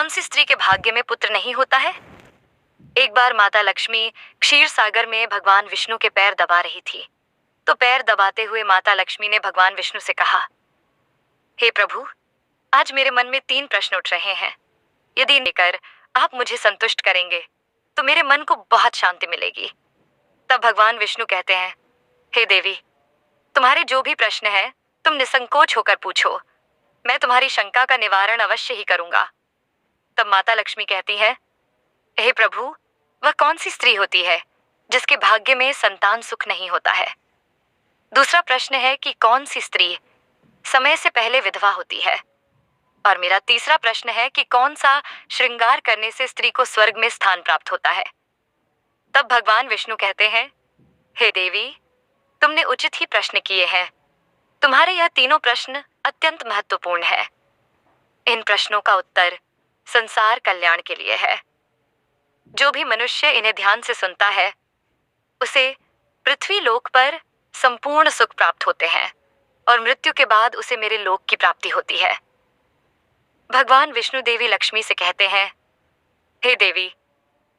कौन सी स्त्री के भाग्य में पुत्र नहीं होता है? एक बार माता लक्ष्मी क्षीर सागर में भगवान विष्णु के पैर दबा रही थी। तो पैर दबाते हुए माता लक्ष्मी ने भगवान विष्णु से कहा, हे प्रभु, आज मेरे मन में 3 प्रश्न उठ रहे हैं। यदि लेकर आप मुझे संतुष्ट करेंगे तो मेरे मन को बहुत शांति मिलेगी। तब भगवान विष्णु कहते हैं, हे देवी, तुम्हारे जो भी प्रश्न है तुम निसंकोच होकर पूछो, मैं तुम्हारी शंका का निवारण अवश्य ही करूंगा। तब माता लक्ष्मी कहती है, हे प्रभु, वह कौन सी स्त्री होती है जिसके भाग्य में संतान सुख नहीं होता है? दूसरा प्रश्न है कि कौन सी स्त्री समय से पहले विधवा होती है? और मेरा तीसरा प्रश्न है कि कौन सा श्रृंगार करने से स्त्री को स्वर्ग में स्थान प्राप्त होता है? तब भगवान विष्णु कहते हैं, हे देवी, तुमने उचित ही प्रश्न किए हैं। तुम्हारे यह तीनों प्रश्न अत्यंत महत्वपूर्ण है। इन प्रश्नों का उत्तर संसार कल्याण के लिए है। जो भी मनुष्य इन्हें ध्यान से सुनता है उसे पृथ्वी लोक पर संपूर्ण सुख प्राप्त होते हैं और मृत्यु के बाद उसे मेरे लोक की प्राप्ति होती है। भगवान विष्णु देवी लक्ष्मी से कहते हैं, हे देवी,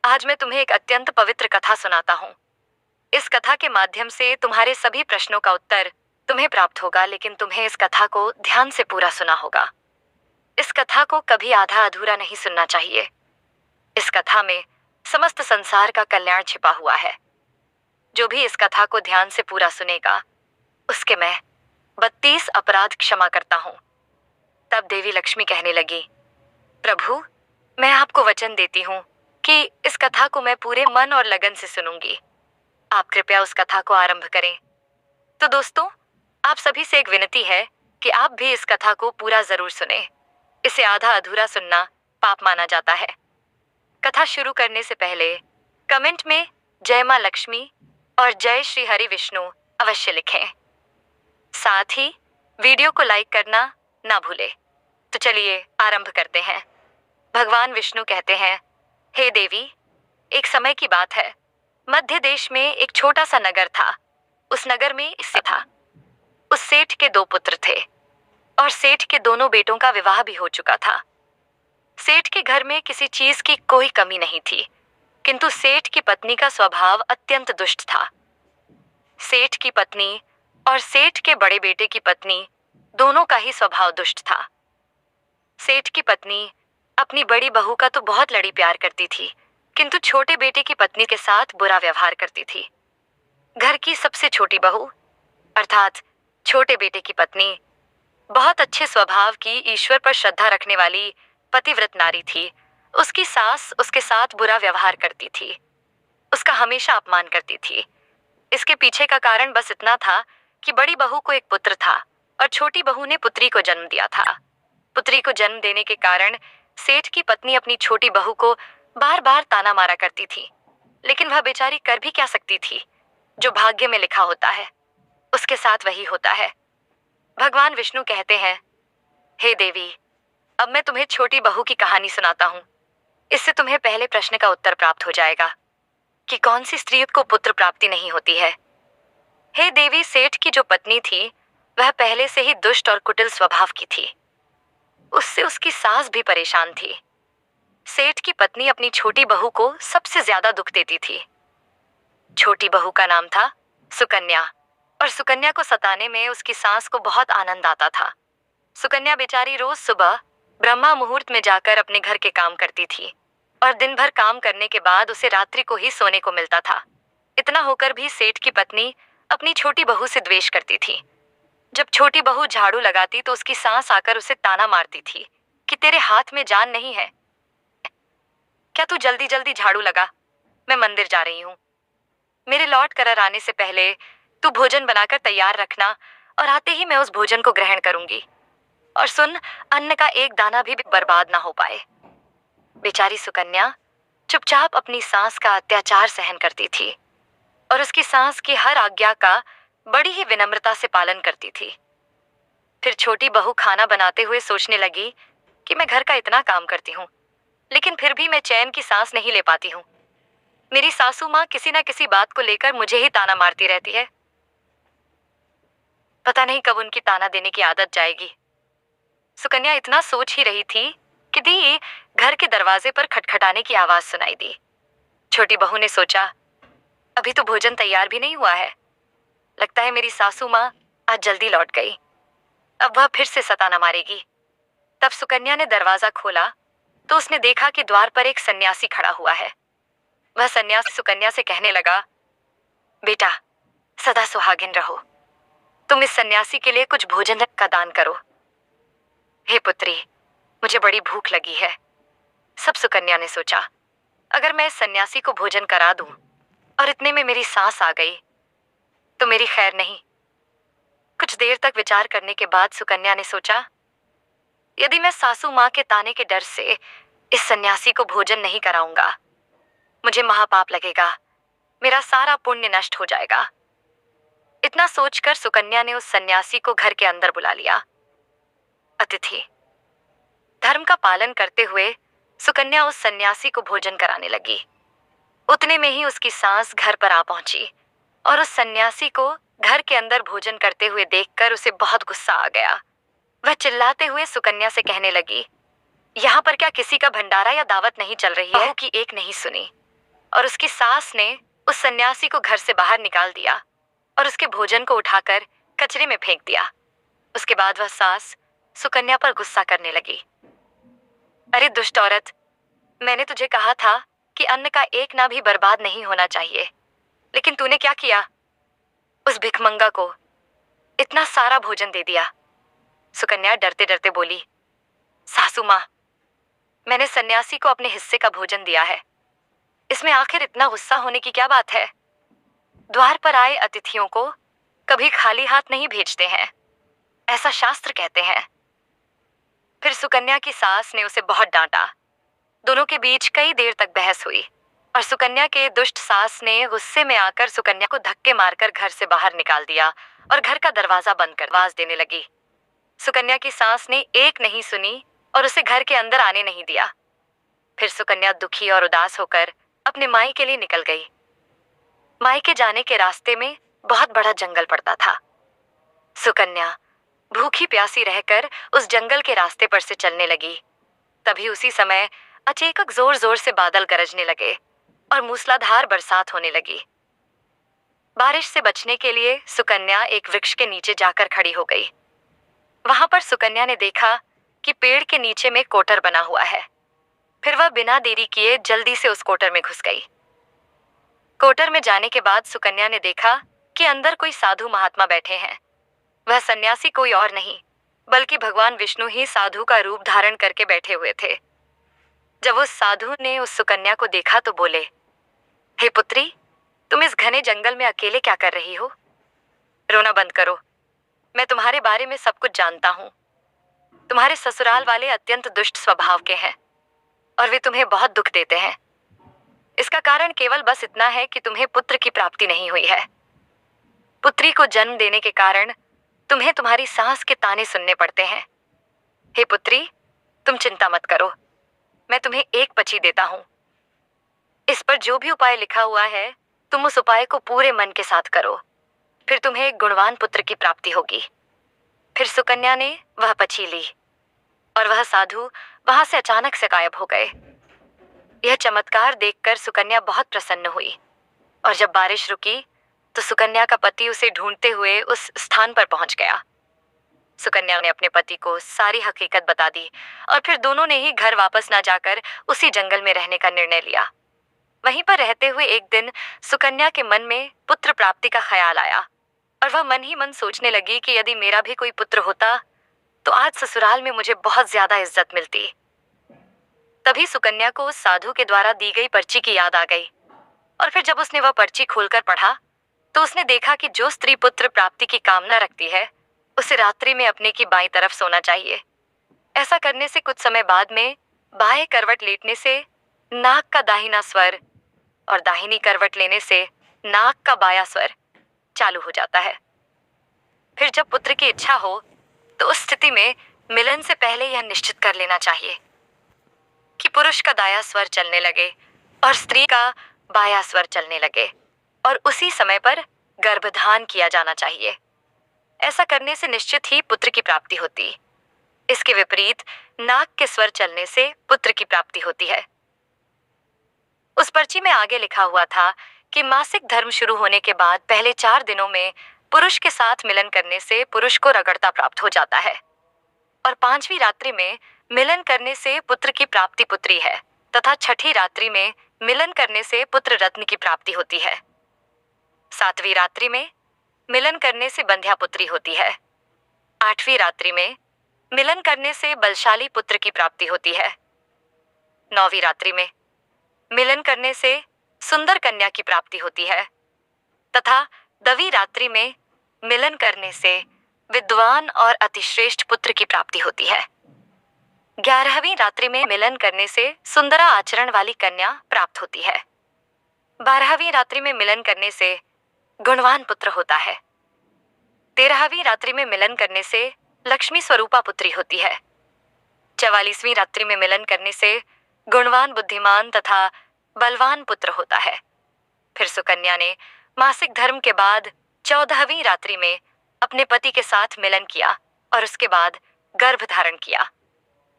आज मैं तुम्हें एक अत्यंत पवित्र कथा सुनाता हूँ। इस कथा के माध्यम से तुम्हारे सभी प्रश्नों का उत्तर तुम्हें प्राप्त होगा, लेकिन तुम्हें इस कथा को ध्यान से पूरा सुना होगा। इस कथा को कभी आधा अधूरा नहीं सुनना चाहिए। इस कथा में समस्त संसार का कल्याण छिपा हुआ है। जो भी इस कथा को ध्यान से पूरा सुनेगा उसके मैं 32 अपराध क्षमा करता हूँ। तब देवी लक्ष्मी कहने लगी, प्रभु, मैं आपको वचन देती हूँ कि इस कथा को मैं पूरे मन और लगन से सुनूंगी। आप कृपया उस कथा को आरंभ करें। तो दोस्तों, आप सभी से एक विनती है कि आप भी इस कथा को पूरा जरूर सुने। इसे आधा अधूरा सुनना पाप माना जाता है। कथा शुरू करने से पहले कमेंट में जय मां लक्ष्मी और जय श्री हरि विष्णु अवश्य लिखें। साथ ही वीडियो को लाइक करना ना भूलें। तो चलिए आरंभ करते हैं। भगवान विष्णु कहते हैं, हे देवी, एक समय की बात है। मध्य देश में एक छोटा सा नगर था। उस नगर में इससे था। उस सेठ के 2 पुत्र थे और सेठ के दोनों बेटों का विवाह भी हो चुका था। सेठ के घर में किसी चीज की कोई कमी नहीं थी, किंतु सेठ की पत्नी का स्वभाव अत्यंत दुष्ट था। सेठ की पत्नी और सेठ के बड़े बेटे की पत्नी दोनों का ही स्वभाव दुष्ट था। सेठ की पत्नी अपनी बड़ी बहू का तो बहुत लड़ी प्यार करती थी, किंतु छोटे बेटे की पत्नी के साथ बुरा व्यवहार करती थी। घर की सबसे छोटी बहू अर्थात छोटे बेटे की पत्नी बहुत अच्छे स्वभाव की, ईश्वर पर श्रद्धा रखने वाली पतिव्रत नारी थी। उसकी सास उसके साथ बुरा व्यवहार करती थी, उसका हमेशा अपमान करती थी। इसके पीछे का कारण बस इतना था कि बड़ी बहू को एक पुत्र था और छोटी बहू ने पुत्री को जन्म दिया था। पुत्री को जन्म देने के कारण सेठ की पत्नी अपनी छोटी बहू को बार बार ताना मारा करती थी, लेकिन वह बेचारी कर भी क्या सकती थी। जो भाग्य में लिखा होता है उसके साथ वही होता है। भगवान विष्णु कहते हैं, हे देवी, अब मैं तुम्हें छोटी बहू की कहानी सुनाता हूँ। इससे तुम्हें पहले प्रश्न का उत्तर प्राप्त हो जाएगा कि कौन सी स्त्री को पुत्र प्राप्ति नहीं होती है। हे देवी, सेठ की जो पत्नी थी वह पहले से ही दुष्ट और कुटिल स्वभाव की थी। उससे उसकी सास भी परेशान थी। सेठ की पत्नी अपनी छोटी बहू को सबसे ज्यादा दुख देती थी। छोटी बहू का नाम था सुकन्या और सुकन्या को सताने में उसकी सास को बहुत आनंद आता था। सुकन्या बेचारी रोज सुबह ब्रह्मा मुहूर्त में जाकर अपने घर के काम करती थी और दिन भर काम करने के बाद उसे रात्रि को ही सोने को मिलता था। इतना होकर भी सेठ की पत्नी अपनी छोटी बहू से द्वेष करती थी। जब छोटी बहू झाड़ू लगाती तो उसकी सास आकर उसे ताना मारती थी कि तेरे हाथ में जान नहीं है क्या? तू जल्दी जल्दी झाड़ू लगा, मैं मंदिर जा रही हूँ। मेरे लौट कर आने से पहले तू भोजन बनाकर तैयार रखना और आते ही मैं उस भोजन को ग्रहण करूंगी। और सुन, अन्न का एक दाना भी बर्बाद ना हो पाए। बेचारी सुकन्या चुपचाप अपनी सास का अत्याचार सहन करती थी और उसकी सास की हर आज्ञा का बड़ी ही विनम्रता से पालन करती थी। फिर छोटी बहू खाना बनाते हुए सोचने लगी कि मैं घर का इतना काम करती हूँ, लेकिन फिर भी मैं चैन की सांस नहीं ले पाती हूँ। मेरी सासू माँ किसी न किसी बात को लेकर मुझे ही ताना मारती रहती है। पता नहीं कब उनकी ताना देने की आदत जाएगी। सुकन्या इतना सोच ही रही थी कि दी घर दरवाजे पर खटखटाने की आवाज सुनाई दी। छोटी बहू ने सोचा, अभी तो भोजन तैयार भी नहीं हुआ है। लगता है मेरी सासू माँ आज जल्दी लौट गई। अब वह फिर से सताना मारेगी। तब सुकन्या ने दरवाजा खोला तो उसने देखा कि द्वार पर एक सन्यासी खड़ा हुआ है। वह सन्यासी सुकन्या से कहने लगा, बेटा, सदा सुहागिन रहो। तुम इस सन्यासी के लिए कुछ भोजन का दान करो। हे पुत्री, मुझे बड़ी भूख लगी है। सब सुकन्या ने सोचा, अगर मैं इस सन्यासी को भोजन करा दूं और इतने में मेरी सांस आ गई तो मेरी खैर नहीं। कुछ देर तक विचार करने के बाद सुकन्या ने सोचा, यदि मैं सासू माँ के ताने के डर से इस सन्यासी को भोजन नहीं कराऊंगा, मुझे महापाप लगेगा, मेरा सारा पुण्य नष्ट हो जाएगा। इतना सोचकर सुकन्या ने उस सन्यासी को घर के अंदर बुला लिया। अतिथि। धर्म का पालन करते हुए सुकन्या उस सन्यासी को भोजन कराने लगी। उतने में ही उसकी सास घर पर आ पहुंची और उस सन्यासी को घर के अंदर भोजन करते हुए देखकर उसे बहुत गुस्सा आ गया। वह चिल्लाते हुए सुकन्या से कहने लगी, यहाँ पर क्या किसी का भंडारा या दावत नहीं चल रही है? बहू की एक नहीं सुनी और उसकी सास ने उस सन्यासी को घर से बाहर निकाल दिया और उसके भोजन को उठाकर कचरे में फेंक दिया। उसके बाद वह सास सुकन्या पर गुस्सा करने लगी। अरे दुष्ट औरत, मैंने तुझे कहा था कि अन्न का एक ना भी बर्बाद नहीं होना चाहिए, लेकिन तूने क्या किया? उस भिखमंगा को इतना सारा भोजन दे दिया। सुकन्या डरते डरते बोली, सासू माँ, मैंने सन्यासी को अपने हिस्से का भोजन दिया है। इसमें आखिर इतना गुस्सा होने की क्या बात है? द्वार पर आए अतिथियों को कभी खाली हाथ नहीं भेजते हैं, ऐसा शास्त्र कहते हैं। फिर सुकन्या की सास ने उसे बहुत डांटा। दोनों के बीच कई देर तक बहस हुई और सुकन्या के दुष्ट सास ने गुस्से में आकर सुकन्या को धक्के मारकर घर से बाहर निकाल दिया और घर का दरवाजा बंद कर आवाज देने लगी। सुकन्या की सास ने एक नहीं सुनी और उसे घर के अंदर आने नहीं दिया। फिर सुकन्या दुखी और उदास होकर अपने माई के लिए निकल गई। माई के जाने के रास्ते में बहुत बड़ा जंगल पड़ता था। सुकन्या भूखी प्यासी रहकर उस जंगल के रास्ते पर से चलने लगी। तभी उसी समय अचानक जोर जोर से बादल गरजने लगे और मूसलाधार बरसात होने लगी। बारिश से बचने के लिए सुकन्या एक वृक्ष के नीचे जाकर खड़ी हो गई। वहां पर सुकन्या ने देखा कि पेड़ के नीचे में कोटर बना हुआ है। फिर वह बिना देरी किए जल्दी से उस कोटर में घुस गई। कोटर में जाने के बाद सुकन्या ने देखा कि अंदर कोई साधु महात्मा बैठे हैं। वह सन्यासी कोई और नहीं बल्कि भगवान विष्णु ही साधु का रूप धारण करके बैठे हुए थे। जब उस साधु ने उस सुकन्या को देखा तो बोले, हे पुत्री, तुम इस घने जंगल में अकेले क्या कर रही हो? रोना बंद करो, मैं तुम्हारे बारे में सब कुछ जानता हूँ। तुम्हारे ससुराल वाले अत्यंत दुष्ट स्वभाव के हैं और वे तुम्हें बहुत दुख देते हैं। इसका कारण केवल बस इतना है कि तुम्हें पुत्र की प्राप्ति नहीं हुई है। पुत्री को जन्म देने के कारण तुम्हें तुम्हारी सास के ताने सुनने पड़ते हैं। हे पुत्री, तुम चिंता मत करो, मैं तुम्हें एक पची देता हूं। इस पर जो भी उपाय लिखा हुआ है, तुम उस उपाय को पूरे मन के साथ करो, फिर तुम्हें एक गुणवान पुत्र की प्राप्ति होगी। फिर सुकन्या ने वह पची ली और वह साधु वहां से अचानक से गायब हो गए। यह चमत्कार देखकर सुकन्या बहुत प्रसन्न हुई और जब बारिश रुकी तो सुकन्या का पति उसे ढूंढते हुए उस स्थान पर पहुंच गया। सुकन्या ने अपने पति को सारी हकीकत बता दी और फिर दोनों ने ही घर वापस ना जाकर उसी जंगल में रहने का निर्णय लिया। वहीं पर रहते हुए एक दिन सुकन्या के मन में पुत्र प्राप्ति का ख्याल आया और वह मन ही मन सोचने लगी कि यदि मेरा भी कोई पुत्र होता तो आज ससुराल में मुझे बहुत ज्यादा इज्जत मिलती। तभी सुकन्या को उस साधु के द्वारा दी गई पर्ची की याद आ गई और फिर जब उसने वह पर्ची खोलकर पढ़ा तो उसने देखा कि जो स्त्री पुत्र प्राप्ति की कामना रखती है उसे रात्रि में अपने की बाईं तरफ सोना चाहिए। ऐसा करने से कुछ समय बाद में बाएं करवट लेटने से नाक का दाहिना स्वर और दाहिनी करवट लेने से नाक का बायां स्वर चालू हो जाता है। फिर जब पुत्र की इच्छा हो तो उस स्थिति में मिलन से पहले यह निश्चित कर लेना चाहिए कि पुरुष का दायां स्वर चलने लगे और स्त्री का बायां स्वर चलने लगे और उसी समय पर गर्भधान किया जाना चाहिए। ऐसा करने से निश्चित ही पुत्र की प्राप्ति होती। इसके विपरीत नाक के स्वर चलने से पुत्र की प्राप्ति होती है। उस पर्ची में आगे लिखा हुआ था कि मासिक धर्म शुरू होने के बाद पहले 4 दिनों में पुरुष के साथ मिलन करने से पुरुष को रगड़ता प्राप्त हो जाता है और 5वीं रात्रि में मिलन करने से पुत्र की प्राप्ति पुत्री है तथा 6ठी रात्रि में मिलन करने से पुत्र रत्न की प्राप्ति होती है। 7वीं रात्रि में मिलन करने से बंध्या पुत्री होती है। 8वीं रात्रि में मिलन करने से बलशाली पुत्र की प्राप्ति होती है। 9वीं रात्रि में मिलन करने से सुंदर कन्या की प्राप्ति होती है तथा 10वीं रात्रि में मिलन करने से विद्वान और अतिश्रेष्ठ पुत्र की प्राप्ति होती है। 11वीं रात्रि में मिलन करने से सुंदरा आचरण वाली कन्या प्राप्त होती है। 12वीं रात्रि में मिलन करने से गुणवान पुत्र होता है। 13वीं रात्रि में मिलन करने से लक्ष्मी स्वरूपा पुत्री होती है। 44वीं रात्रि में मिलन करने से गुणवान बुद्धिमान तथा बलवान पुत्र होता है। फिर सुकन्या ने मासिक धर्म के बाद 14वीं रात्रि में अपने पति के साथ मिलन किया और उसके बाद गर्भ धारण किया।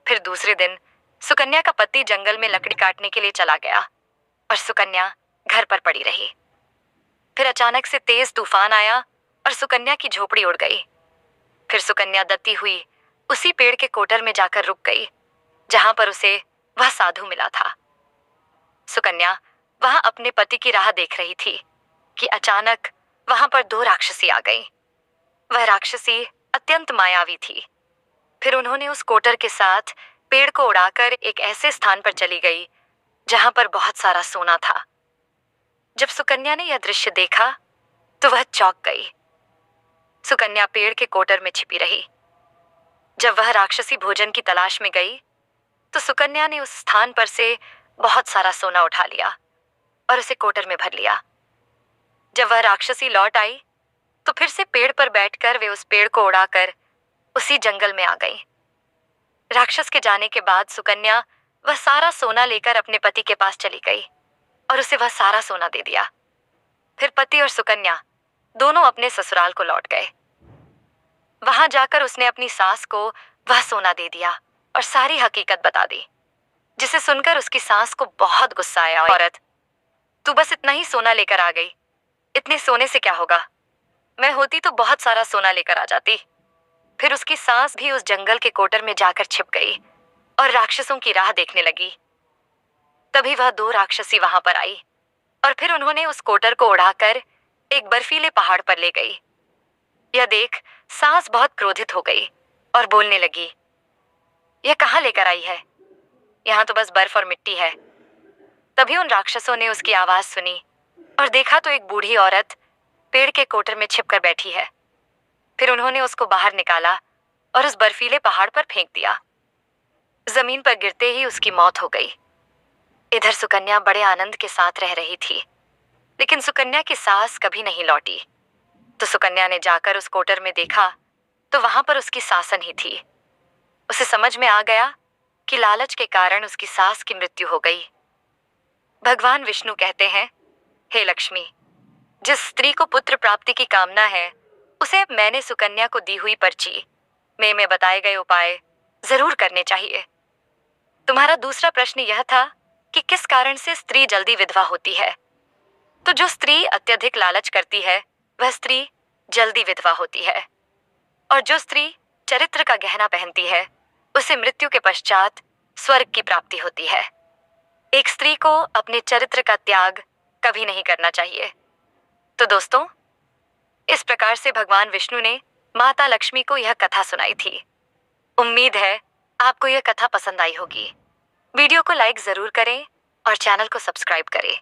फिर दूसरे दिन सुकन्या का पति जंगल में लकड़ी काटने के लिए चला गया और सुकन्या घर पर पड़ी रही। फिर अचानक से तेज तूफान आया और सुकन्या की झोपड़ी उड़ गई। फिर सुकन्या दत्ती हुई उसी पेड़ के कोटर में जाकर रुक गई जहां पर उसे वह साधु मिला था। सुकन्या वहां अपने पति की राह देख रही थी कि अचानक वहां पर 2 राक्षसी आ गईं। वह राक्षसी अत्यंत मायावी थी। फिर उन्होंने उस कोटर के साथ पेड़ को उड़ाकर एक ऐसे स्थान पर चली गई जहां पर बहुत सारा सोना था। जब सुकन्या ने यह दृश्य देखा तो वह चौंक गई। सुकन्या पेड़ के कोटर में छिपी रही। जब वह राक्षसी भोजन की तलाश में गई तो सुकन्या ने उस स्थान पर से बहुत सारा सोना उठा लिया और उसे कोटर में भर लिया। जब वह राक्षसी लौट आई तो फिर से पेड़ पर बैठकर वे उस पेड़ को उड़ाकर उसी जंगल में आ गई। राक्षस के जाने के बाद सुकन्या वह सारा सोना लेकर अपने पति के पास चली गई और उसे वह सारा सोना दे दिया। फिर पति और सुकन्या दोनों अपने ससुराल को लौट गए। वहां जाकर उसने अपनी सास को वह सोना दे दिया और सारी हकीकत बता दी, जिसे सुनकर उसकी सास को बहुत गुस्सा आया। औरत, तू बस इतना ही सोना लेकर आ गई, इतने सोने से क्या होगा? मैं होती तो बहुत सारा सोना लेकर आ जाती। फिर उसकी सास भी उस जंगल के कोटर में जाकर छिप गई और राक्षसों की राह देखने लगी। तभी वह 2 राक्षसी वहां पर आई और फिर उन्होंने उस कोटर को उड़ाकर एक बर्फीले पहाड़ पर ले गई। यह देख सास बहुत क्रोधित हो गई और बोलने लगी, यह कहाँ लेकर आई है? यहाँ तो बस बर्फ और मिट्टी है। तभी उन राक्षसों ने उसकी आवाज सुनी और देखा तो एक बूढ़ी औरत पेड़ के कोटर में छिपकर बैठी है। फिर उन्होंने उसको बाहर निकाला और उस बर्फीले पहाड़ पर फेंक दिया। जमीन पर गिरते ही उसकी मौत हो गई। इधर सुकन्या बड़े आनंद के साथ रह रही थी, लेकिन सुकन्या की सास कभी नहीं लौटी। तो सुकन्या ने जाकर उस कोटर में देखा तो वहां पर उसकी सासन ही थी। उसे समझ में आ गया कि लालच के कारण उसकी सास की मृत्यु हो गई। भगवान विष्णु कहते हैं, हे लक्ष्मी, जिस स्त्री को पुत्र प्राप्ति की कामना है उसे मैंने सुकन्या को दी हुई पर्ची में बताए गए उपाय जरूर करने चाहिए। तुम्हारा दूसरा प्रश्न यह था कि किस कारण से स्त्री जल्दी विधवा होती है। तो जो स्त्री अत्यधिक लालच करती है वह स्त्री जल्दी विधवा होती है, और जो स्त्री चरित्र का गहना पहनती है उसे मृत्यु के पश्चात स्वर्ग की प्राप्ति होती है। एक स्त्री को अपने चरित्र का त्याग कभी नहीं करना चाहिए। तो दोस्तों, इस प्रकार से भगवान विष्णु ने माता लक्ष्मी को यह कथा सुनाई थी। उम्मीद है आपको यह कथा पसंद आई होगी। वीडियो को लाइक जरूर करें और चैनल को सब्सक्राइब करें।